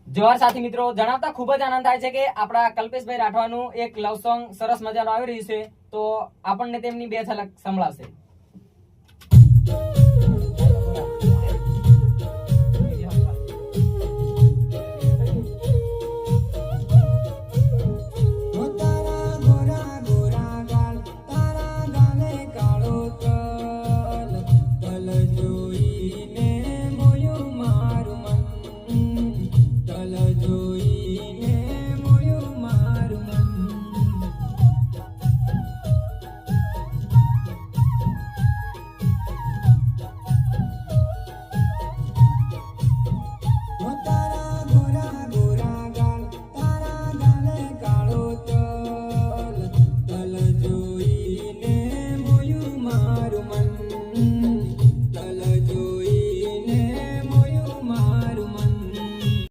જોહાર સાથી મિત્રો, જણાવતા ખૂબ જ આનંદ થાય છે કે આપણા કલ્પેશભાઈ રાઠવાનું એક લવ સોંગ સરસ મજાનું આવી રહ્યું છે, તો આપણને તેમની બે ઝલક સંભળાવશે. જોઈને મોયું મારું મન, તલ જો